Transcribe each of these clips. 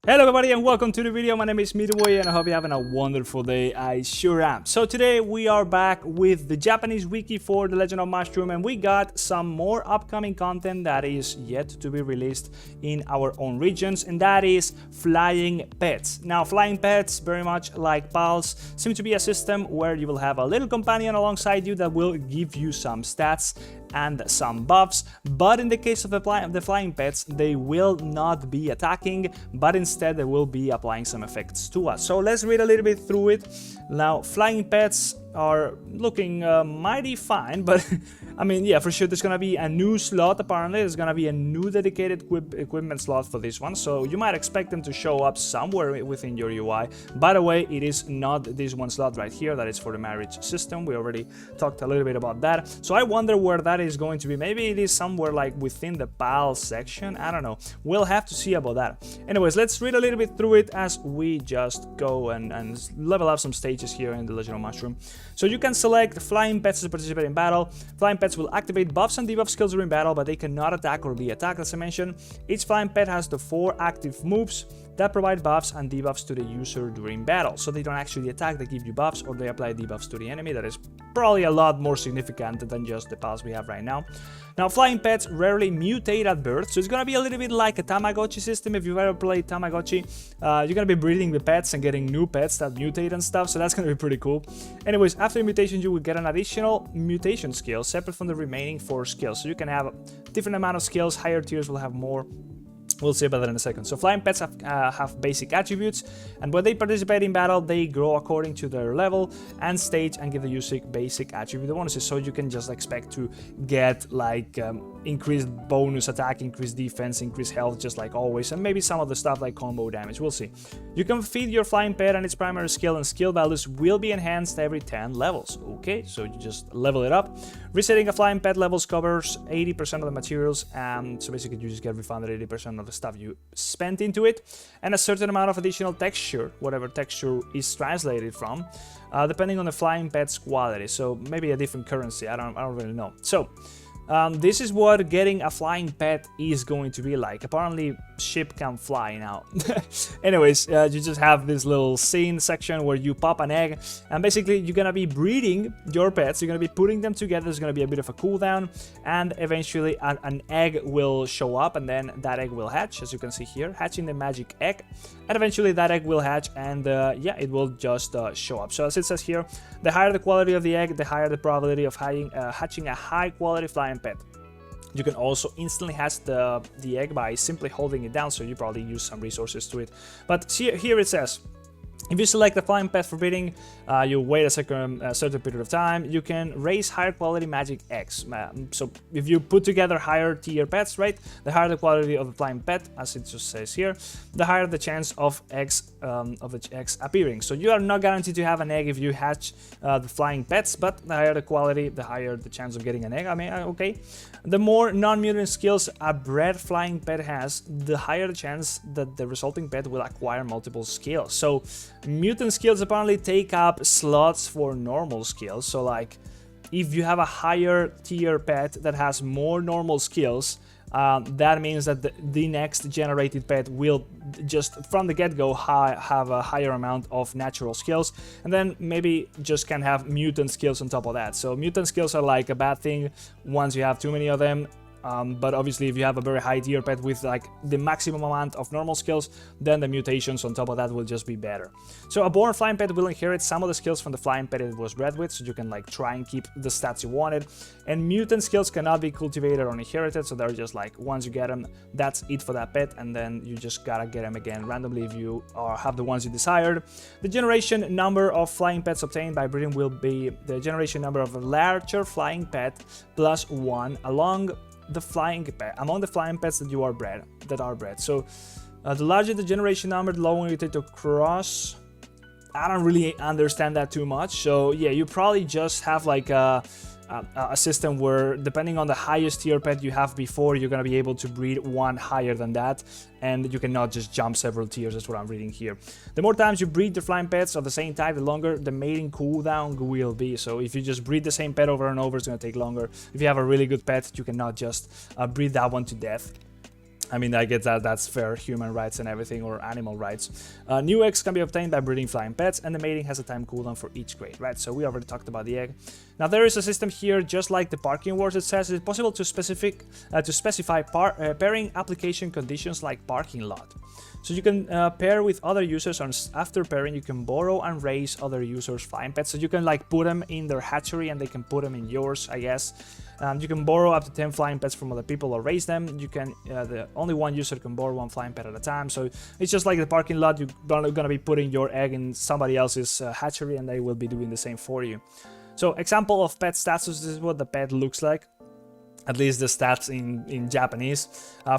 Hello everybody and welcome to the video. My name is Midway and I hope you're having a wonderful day. I sure am. So today we are back with the Japanese wiki for the Legend of Mushroom, and we got some more upcoming content that is yet to be released in our own regions, and that is flying pets. Now flying pets, very much like pals, seem to be a system where you will have a little companion alongside you that will give you some stats and some buffs, but in the case of the flying pets, they will not be attacking, but instead they will be applying some effects to us. So let's read a little bit through it. Now flying pets are looking mighty fine, but I mean, yeah, for sure there's gonna be a new slot. Apparently there's gonna be a new dedicated equipment slot for this one, so you might expect them to show up somewhere within your UI. By the way, it is not this one slot right here that is for the marriage system. We already talked a little bit about that, so I wonder where that is going to be. Maybe it is somewhere like within the PAL section, I don't know. We'll have to see about that. Anyways, let's read a little bit through it as we just go and level up some stages here in the Legend of Mushroom. So you can select flying pets to participate in battle. Flying pets will activate buffs and debuff skills during battle, but they cannot attack or be attacked, as I mentioned. Each flying pet has the 4 active moves that provide buffs and debuffs to the user during battle. So they don't actually attack, they give you buffs, or they apply debuffs to the enemy. That is probably a lot more significant than just the pals we have right now. Now flying pets rarely mutate at birth, so it's gonna be a little bit like a Tamagotchi system. If you've ever played Tamagotchi, you're gonna be breeding the pets and getting new pets that mutate and stuff, so that's gonna be pretty cool. Anyways, after mutation you will get an additional mutation skill separate from the remaining 4 skills, so you can have a different amount of skills. Higher tiers will have more. We'll see about that in a second. So flying pets have basic attributes, and when they participate in battle, they grow according to their level and stage and give the user basic attribute bonuses. So you can just expect to get like increased bonus attack, increased defense, increased health, just like always, and maybe some of the stuff like combo damage. We'll see. You can feed your flying pet, and its primary skill and skill values will be enhanced every 10 levels. Okay, so you just level it up. Resetting a flying pet levels covers 80% of the materials, so basically you just get refunded 80% of the stuff you spent into it, and a certain amount of additional texture, whatever texture is translated from, depending on the flying pet's quality. So maybe a different currency. I don't really know. So this is what getting a flying pet is going to be like. Apparently ship can fly now. Anyways, you just have this little scene section where you pop an egg, and basically you're gonna be breeding your pets. You're gonna be putting them together. There's gonna be a bit of a cooldown, and eventually an egg will show up, and then that egg will hatch, as you can see here, hatching the magic egg, and eventually that egg will hatch, and yeah, it will just show up. So as it says here, the higher the quality of the egg, the higher the probability of hatching a high quality flying pet. You can also instantly hatch the egg by simply holding it down, so you probably use some resources to it. But here it says, if you select the flying pet for breeding, you wait a certain period of time, you can raise higher quality magic eggs. So if you put together higher tier pets, right, the higher the quality of the flying pet, as it just says here, the higher the chance of eggs appearing. So you are not guaranteed to have an egg if you hatch the flying pets, but the higher the quality, the higher the chance of getting an egg. I mean, okay. The more non-mutant skills a bred flying pet has, the higher the chance that the resulting pet will acquire multiple skills. So mutant skills apparently take up slots for normal skills. So like if you have a higher tier pet that has more normal skills, that means that the next generated pet will just from the get-go have a higher amount of natural skills, and then maybe just can have mutant skills on top of that. So mutant skills are like a bad thing once you have too many of them. But obviously if you have a very high tier pet with like the maximum amount of normal skills, then the mutations on top of that will just be better. So a born flying pet will inherit some of the skills from the flying pet it was bred with, so you can like try and keep the stats you wanted. And mutant skills cannot be cultivated or inherited, so they're just like once you get them, that's it for that pet, and then you just gotta get them again randomly if you have the ones you desired. The generation number of flying pets obtained by breeding will be the generation number of a larger flying pet plus 1 among the flying pets that are bred. So the larger the generation number, the longer you take to cross. I don't really understand that too much. So yeah, you probably just have like a system where depending on the highest tier pet you have before, you're gonna be able to breed one higher than that, and you cannot just jump several tiers. That's what I'm reading here. The more times you breed the flying pets of the same type, the longer the mating cooldown will be. So if you just breed the same pet over and over, it's gonna take longer. If you have a really good pet, you cannot just breed that one to death. I mean, I get that that's fair human rights and everything, or animal rights. New eggs can be obtained by breeding flying pets, and the mating has a time cooldown for each grade, right? So we already talked about the egg. Now there is a system here, just like the parking wars. It says it's possible to specify pairing application conditions like parking lot. So you can pair with other users, and after pairing you can borrow and raise other users' flying pets. So you can like put them in their hatchery and they can put them in yours, I guess. You can borrow up to 10 flying pets from other people or raise them. You can only one user can borrow one flying pet at a time. So it's just like the parking lot. You're gonna be putting your egg in somebody else's hatchery and they will be doing the same for you. So example of pet status, this is what the pet looks like. At least the stats in Japanese.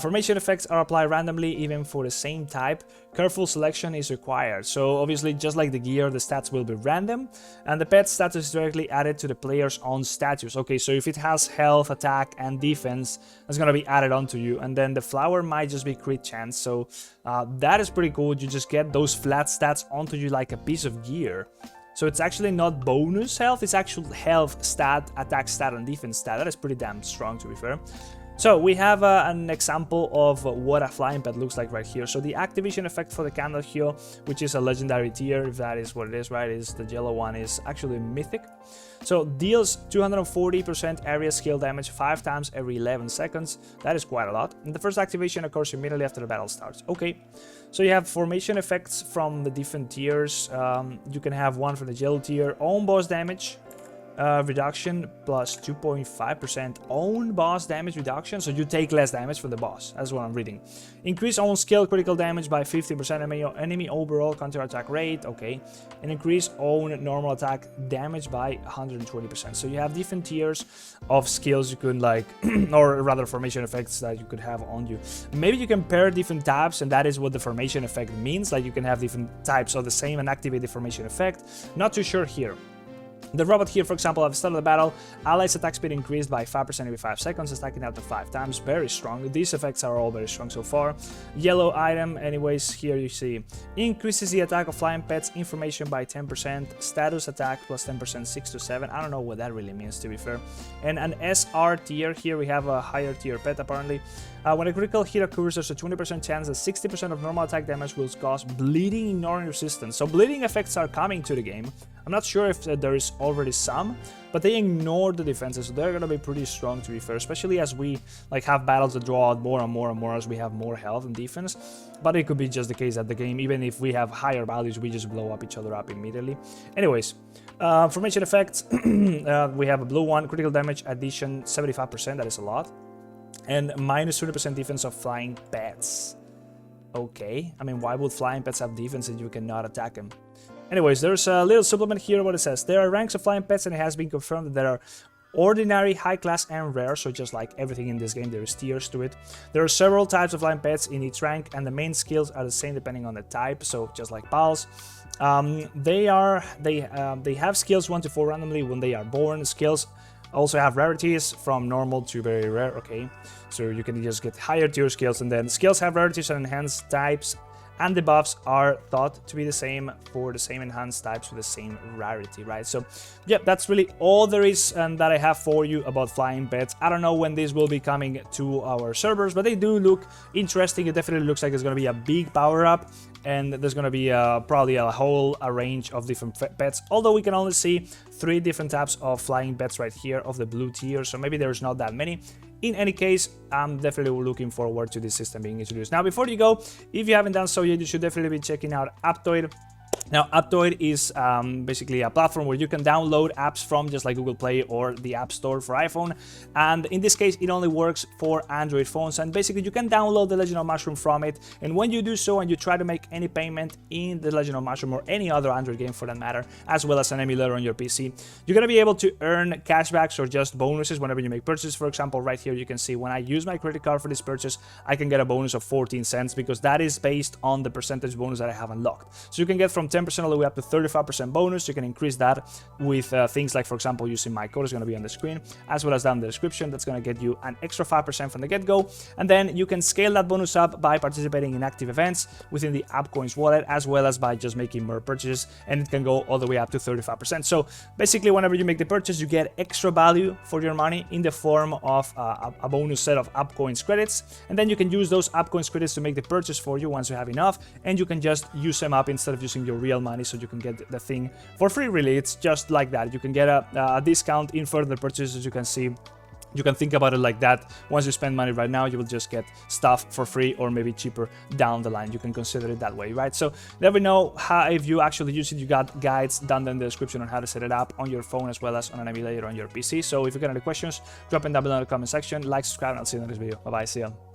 Formation effects are applied randomly even for the same type. Careful selection is required. So obviously, just like the gear, the stats will be random, and the pet status is directly added to the player's own status. Okay, so if it has health, attack, and defense, that's gonna be added onto you. And then the flower might just be crit chance. So that is pretty cool. You just get those flat stats onto you like a piece of gear. So it's actually not bonus health, it's actual health stat, attack stat, and defense stat. That is pretty damn strong, to be fair. So we have an example of what a flying pet looks like right here. So the activation effect for the candle here, which is a legendary tier, if that is what it is, right, is the yellow one, is actually mythic. So deals 240% area skill damage 5 times every 11 seconds. That is quite a lot. And the first activation occurs immediately after the battle starts. Okay, so you have formation effects from the different tiers. You can have one from the yellow tier, own boss damage reduction plus 2.5% own boss damage reduction, so you take less damage from the boss. That's what I'm reading. Increase own skill critical damage by 50%, enemy overall counter attack rate, okay, and increase own normal attack damage by 120%. So you have different tiers of skills you could like, or rather formation effects that you could have on you. Maybe you can pair different types, and that is what the formation effect means. Like you can have different types of the same and activate the formation effect. Not too sure here. The robot here, for example, at the start of the battle, allies attack speed increased by 5% every 5 seconds, attacking out to 5 times. Very strong. These effects are all very strong so far. Yellow item, anyways, here you see increases the attack of flying pets information by 10%, status attack plus 10%, 6 to 7. I don't know what that really means, to be fair. And an SR tier, here we have a higher tier pet apparently. When a critical hit occurs, there's a 20% chance that 60% of normal attack damage will cause bleeding, ignoring resistance. So bleeding effects are coming to the game. I'm not sure if there is already some, but they ignore the defenses, so they're gonna be pretty strong, to be fair, especially as we like have battles that draw out more and more and more as we have more health and defense. But it could be just the case that the game, even if we have higher values, we just blow up each other up immediately. Anyways, formation effects, we have a blue one, critical damage addition 75%, that is a lot, and minus 20% defense of flying pets. Okay, I mean, why would flying pets have defense and you cannot attack them? Anyways, there's a little supplement here what it says. There are ranks of flying pets, and it has been confirmed that there are ordinary, high class, and rare. So just like everything in this game, there is tiers to it. There are several types of flying pets in each rank, and the main skills are the same depending on the type. So just like pals, they have skills 1 to 4 randomly when they are born. Skills also have rarities from normal to very rare. Okay, so you can just get higher tier skills, and then skills have rarities and enhanced types. And the buffs are thought to be the same for the same enhanced types with the same rarity, right? So, yeah, that's really all there is that I have for you about flying pets. I don't know when this will be coming to our servers, but they do look interesting. It definitely looks like it's going to be a big power-up, and there's going to be probably a whole range of different pets, although we can only see 3 different types of flying pets right here of the blue tier, so maybe there's not that many. In any case, I'm definitely looking forward to this system being introduced. Now, before you go, if you haven't done so yet, you should definitely be checking out Aptoide. Now, Apptoid is basically a platform where you can download apps from, just like Google Play or the App Store for iPhone. And in this case, it only works for Android phones. And basically, you can download the Legend of Mushroom from it. And when you do so and you try to make any payment in the Legend of Mushroom or any other Android game for that matter, as well as an emulator on your PC, you're going to be able to earn cashbacks or just bonuses whenever you make purchases. For example, right here, you can see when I use my credit card for this purchase, I can get a bonus of 14 cents because that is based on the percentage bonus that I have unlocked. So you can get from 10 10% all the way up to 35% bonus. You can increase that with things like, for example, using my code is going to be on the screen, as well as down in the description. That's going to get you an extra 5% from the get-go. And then you can scale that bonus up by participating in active events within the AppCoins wallet, as well as by just making more purchases, and it can go all the way up to 35%. So basically, whenever you make the purchase, you get extra value for your money in the form of a bonus set of AppCoins credits, and then you can use those AppCoins credits to make the purchase for you once you have enough, and you can just use them up instead of using your real money, so you can get the thing for free. Really, it's just like that. You can get a discount in further purchases, as you can see. You can think about it like that. Once you spend money right now, you will just get stuff for free or maybe cheaper down the line. You can consider it that way, right? So let me know how, if you actually use it. You got guides down in the description on how to set it up on your phone as well as on an emulator on your PC. So if you got any questions, drop them down below in the comment section. Like, subscribe, and I'll see you in the next video. Bye-bye. See ya.